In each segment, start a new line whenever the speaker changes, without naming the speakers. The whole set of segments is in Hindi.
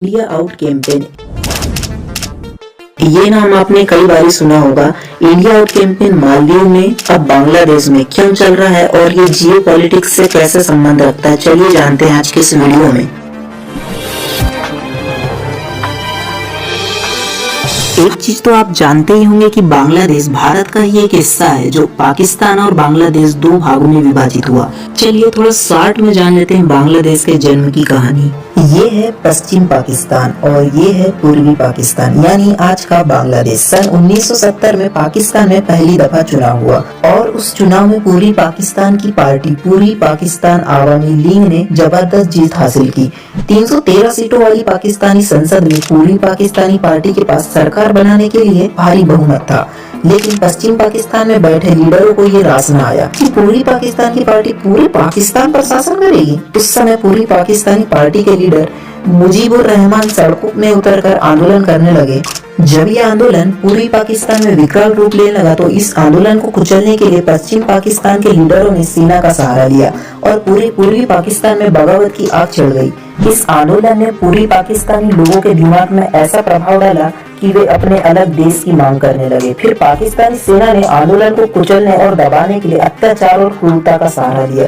India out campaign. ये नाम आपने कई बार सुना होगा। इंडिया आउट कैंपेन मालदीव में अब बांग्लादेश में क्यों चल रहा है और ये जियो पॉलिटिक्स से कैसे संबंध रखता है, चलिए जानते हैं आज के इस वीडियो में। एक चीज तो आप जानते ही होंगे कि बांग्लादेश भारत का ही एक हिस्सा है जो पाकिस्तान और बांग्लादेश दो भागों में विभाजित हुआ। चलिए थोड़ा शॉर्ट में जान लेते हैं बांग्लादेश के जन्म की कहानी। ये है पश्चिम पाकिस्तान और ये है पूर्वी पाकिस्तान यानी आज का बांग्लादेश। सन 1970 में पाकिस्तान में पहली दफा चुनाव हुआ और उस चुनाव में पूर्वी पाकिस्तान की पार्टी पूर्वी पाकिस्तान आवामी लीग ने जबरदस्त जीत हासिल की। 313 सीटों वाली पाकिस्तानी संसद में पूर्वी पाकिस्तानी पार्टी के पास सरकार बनाने के लिए भारी बहुमत था, लेकिन पश्चिम पाकिस्तान में बैठे लीडरों को ये रास न आया कि पूर्वी पाकिस्तान की पार्टी पूरे पाकिस्तान पर शासन करेगी। उस समय पूर्वी पाकिस्तानी पार्टी के लीडर मुजीबुर रहमान सड़कों में उतरकर आंदोलन करने लगे। जब ये आंदोलन पूर्वी पाकिस्तान में विकराल रूप लेने लगा तो इस आंदोलन को कुचलने के लिए पश्चिम पाकिस्तान के लीडरों ने सेना का सहारा लिया और पूरे पूर्वी पाकिस्तान में बगावत की आग चढ़ गई। इस आंदोलन ने पूर्वी पाकिस्तानी लोगों के दिमाग में ऐसा प्रभाव डाला कि वे अपने अलग देश की मांग करने लगे। फिर पाकिस्तानी सेना ने आंदोलन को कुचलने और दबाने के लिए अत्याचार और क्रूरता का सहारा लिया।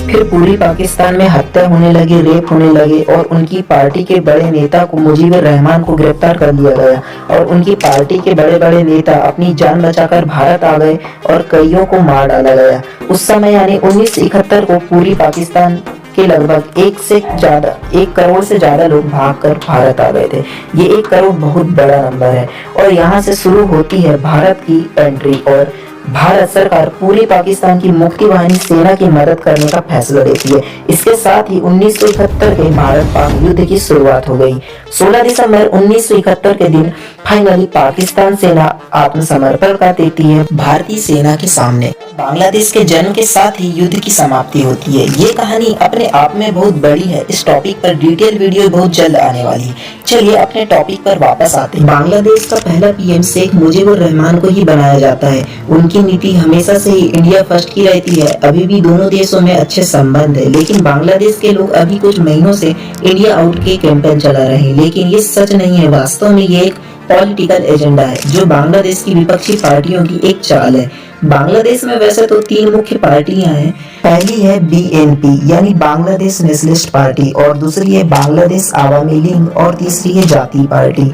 फिर पूर्वी पाकिस्तान में हत्या होने लगी, रेप होने लगे और उनकी पार्टी के बड़े नेता को मुजीबुर रहमान को गिरफ्तार कर लिया गया और उनकी पार्टी के बड़े बड़े नेता अपनी जान बचाकर भारत आ गए और कईयों को मार डाला गया। उस समय यानी 1971 को पूर्वी पाकिस्तान के लगभग 1 करोड़ से ज्यादा लोग भागकर भारत आ गए थे। ये 1 करोड़ बहुत बड़ा नंबर है और यहाँ से शुरू होती है भारत की एंट्री और भारत सरकार पूरे पाकिस्तान की मुक्ति वाहिनी सेना की मदद करने का फैसला लेती है। इसके साथ ही 1971 के भारत पाक युद्ध की शुरुआत हो गई। 16 दिसंबर 1971 के दिन फाइनली पाकिस्तान सेना आत्मसमर्पण कर देती है भारतीय सेना के सामने। बांग्लादेश के जन्म के साथ ही युद्ध की समाप्ति होती है। ये कहानी अपने आप में बहुत बड़ी है। इस टॉपिक पर डिटेल वीडियो बहुत जल्द आने वाली है। चलिए अपने टॉपिक पर वापस आते हैं। बांग्लादेश का पहला पीएम शेख मुजीबुर रहमान को ही बनाया जाता है। उनकी नीति हमेशा से ही इंडिया फर्स्ट की रहती है। अभी भी दोनों देशों में अच्छे संबंध है, लेकिन बांग्लादेश के लोग अभी कुछ महीनों से इंडिया आउट के कैंपेन चला रहे हैं, लेकिन ये सच नहीं है। वास्तव में ये एक पॉलिटिकल एजेंडा है जो बांग्लादेश की विपक्षी पार्टियों की एक चाल है। बांग्लादेश में वैसे तो 3 मुख्य पार्टियां हैं। पहली है बीएनपी यानी बांग्लादेश नेशनलिस्ट पार्टी और दूसरी है बांग्लादेश आवामी लीग और तीसरी है जातीय पार्टी।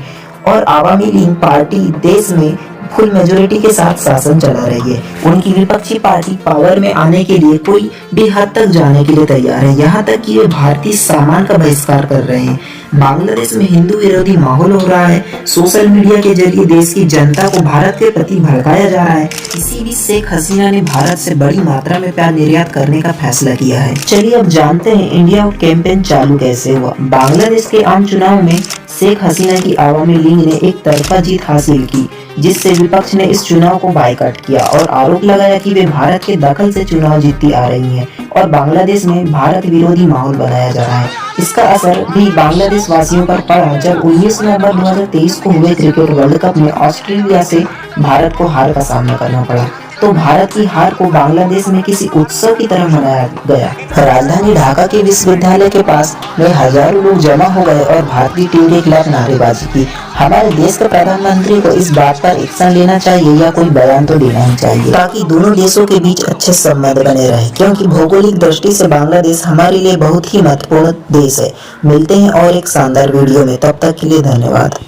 और आवामी लीग पार्टी देश में फुल मेजोरिटी के साथ शासन चला रही है। उनकी विपक्षी पार्टी पावर में आने के लिए कोई भी हद तक जाने के लिए तैयार है, यहाँ तक कि वे भारतीय सामान का बहिष्कार कर रहे हैं। बांग्लादेश में हिंदू विरोधी माहौल हो रहा है। सोशल मीडिया के जरिए देश की जनता को भारत के प्रति भड़काया जा रहा है। इसी बीच शेख हसीना ने भारत से बड़ी मात्रा में प्याज निर्यात करने का फैसला किया है। चलिए अब जानते हैं इंडिया आउट कैंपेन चालू कैसे हुआ। बांग्लादेश के आम चुनाव में शेख हसीना की आवामी लीग ने एक तरफा जीत हासिल की, जिससे विपक्ष ने इस चुनाव को बायकॉट किया और आरोप लगाया कि वे भारत के दखल से चुनाव जीतती आ रही हैं और बांग्लादेश में भारत विरोधी माहौल बनाया जा रहा है। इसका असर भी बांग्लादेश वासियों पर पड़ा जब 19 नवंबर 2023 को हुए क्रिकेट वर्ल्ड कप में ऑस्ट्रेलिया से भारत को हार का सामना करना पड़ा। तो भारत की हार को बांग्लादेश में किसी उत्सव की तरह मनाया गया। राजधानी ढाका के विश्वविद्यालय के पास में हजारों लोग जमा हो गए और भारतीय टीम के खिलाफ नारेबाजी की। हमारे देश के प्रधानमंत्री को इस बात पर एक्शन लेना चाहिए या कोई बयान तो देना ही चाहिए ताकि दोनों देशों के बीच अच्छे संबंध बने रहे, क्योंकि भौगोलिक दृष्टि से बांग्लादेश हमारे लिए बहुत ही महत्वपूर्ण देश है। मिलते हैं और एक शानदार वीडियो में, तब तक के लिए धन्यवाद।